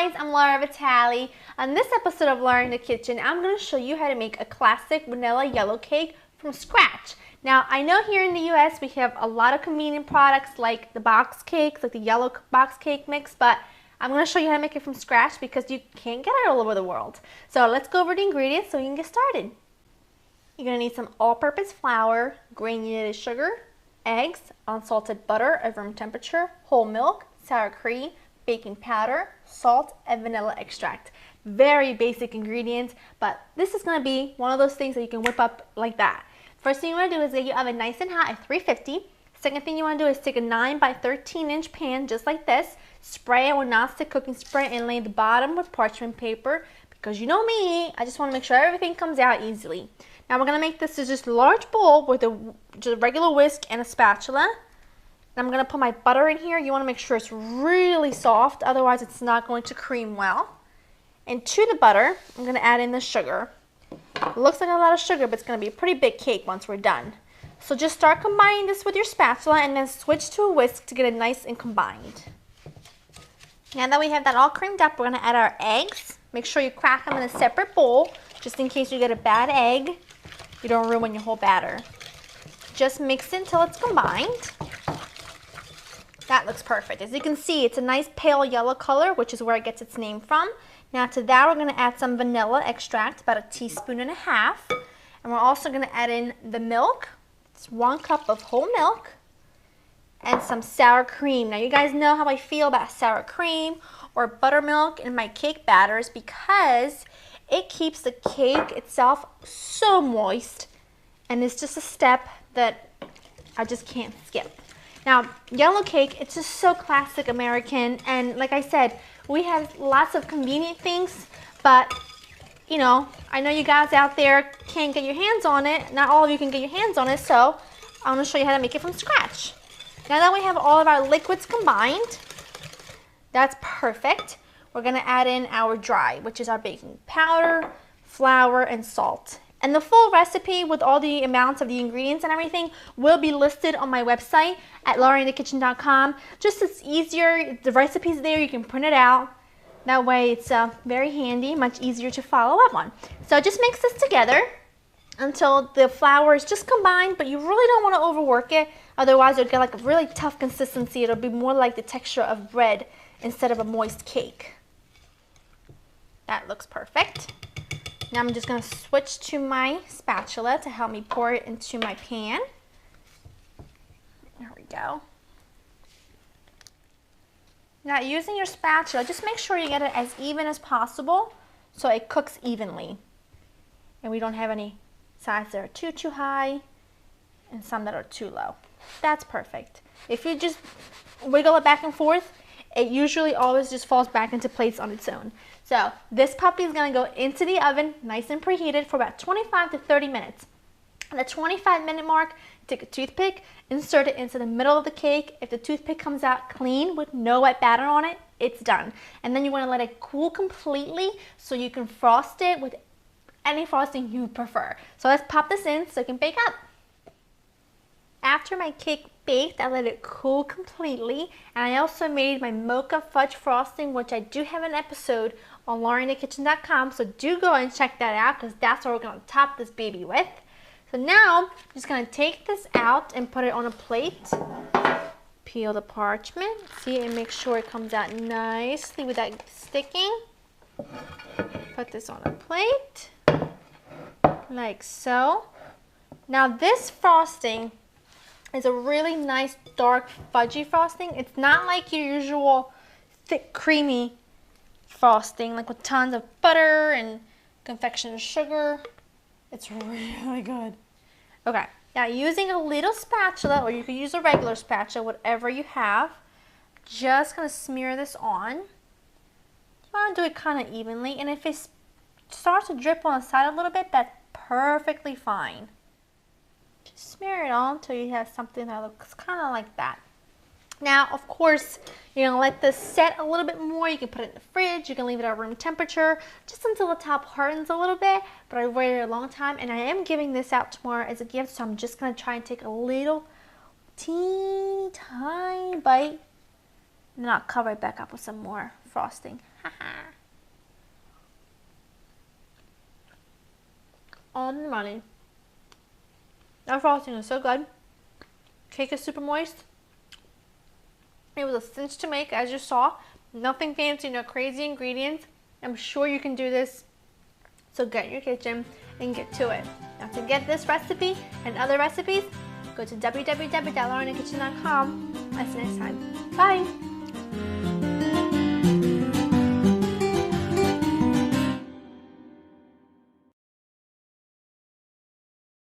guys, I'm Laura Vitale. On this episode of Laura in the Kitchen, I'm going to show you how to make a classic vanilla yellow cake from scratch. Now, I know here in the US we have a lot of convenient products like the box cakes, like the yellow box cake mix, but I'm going to show you how to make it from scratch because you can't get it all over the world. So let's go over the ingredients so we can get started. You're going to need some all-purpose flour, granulated sugar, eggs, unsalted butter at room temperature, whole milk, sour cream, baking powder, salt, and vanilla extract. Very basic ingredients, but this is going to be one of those things that you can whip up like that. First thing you want to do is get your oven nice and hot at 350. Second thing you want to do is take a 9 by 13 inch pan just like this, spray it with nonstick cooking spray, and lay the bottom with parchment paper because you know me, I just want to make sure everything comes out easily. Now we're going to make this just a large bowl with just a regular whisk and a spatula. I'm going to put my butter in here. You want to make sure it's really soft, otherwise it's not going to cream well. And to the butter, I'm going to add in the sugar. It looks like a lot of sugar, but it's going to be a pretty big cake once we're done. So just start combining this with your spatula and then switch to a whisk to get it nice and combined. Now that we have that all creamed up, we're going to add our eggs. Make sure you crack them in a separate bowl, just in case you get a bad egg. You don't ruin your whole batter. Just mix it until it's combined. That looks perfect. As you can see, it's a nice pale yellow color, which is where it gets its name from. Now to that, we're going to add some vanilla extract, about 1.5 teaspoons. And we're also going to add in the milk. It's 1 cup of whole milk. And some sour cream. Now you guys know how I feel about sour cream or buttermilk in my cake batters because it keeps the cake itself so moist. And it's just a step that I just can't skip. Now, yellow cake, it's just so classic American, and like I said, we have lots of convenient things, but, you know, I know you guys out there can't get your hands on it. Not all of you can get your hands on it, so I'm going to show you how to make it from scratch. Now that we have all of our liquids combined, that's perfect. We're going to add in our dry, which is our baking powder, flour, and salt. And the full recipe with all the amounts of the ingredients and everything will be listed on my website at laurainthekitchen.com. Just it's easier, the recipe's there, you can print it out. That way it's very handy, much easier to follow up on. So just mix this together until the flour is just combined, but you really don't want to overwork it. Otherwise it'll get like a really tough consistency. It'll be more like the texture of bread instead of a moist cake. That looks perfect. Now I'm just going to switch to my spatula to help me pour it into my pan. There we go. Now using your spatula, just make sure you get it as even as possible so it cooks evenly. And we don't have any sides that are too high and some that are too low. That's perfect. If you just wiggle it back and forth, it usually always just falls back into place on its own. So this puppy is going to go into the oven, nice and preheated, for about 25 to 30 minutes. At the 25-minute mark, take a toothpick, insert it into the middle of the cake. If the toothpick comes out clean with no wet batter on it, it's done. And then you want to let it cool completely so you can frost it with any frosting you prefer. So let's pop this in so it can bake up. After my cake baked, I let it cool completely, and I also made my mocha fudge frosting, which I do have an episode on laurainthekitchen.com, so do go and check that out because that's what we're going to top this baby with. So now I'm just going to take this out and put it on a plate. Peel the parchment, see, and make sure it comes out nicely without sticking. Put this on a plate like so. Now this frosting is a really nice dark fudgy frosting. It's not like your usual thick creamy frosting like with tons of butter and confectioner's sugar. It's really good. Okay, now using a little spatula, or you can use a regular spatula, whatever you have, just gonna smear this on. You want to do it kind of evenly, and if it starts to drip on the side a little bit, that's perfectly fine. Just smear it on until you have something that looks kind of like that. Now, of course, you're going to let this set a little bit more. You can put it in the fridge. You can leave it at room temperature just until the top hardens a little bit. But I waited a long time, and I am giving this out tomorrow as a gift, so I'm just going to try and take a little teeny tiny bite And then I'll cover it back up with some more frosting. On the money. That frosting is so good. Cake is super moist. It was a cinch to make, as you saw. Nothing fancy, no crazy ingredients. I'm sure you can do this. So get in your kitchen and get to it. Now to get this recipe and other recipes, go to www.laureninthekitchen.com. I'll see you next time. Bye!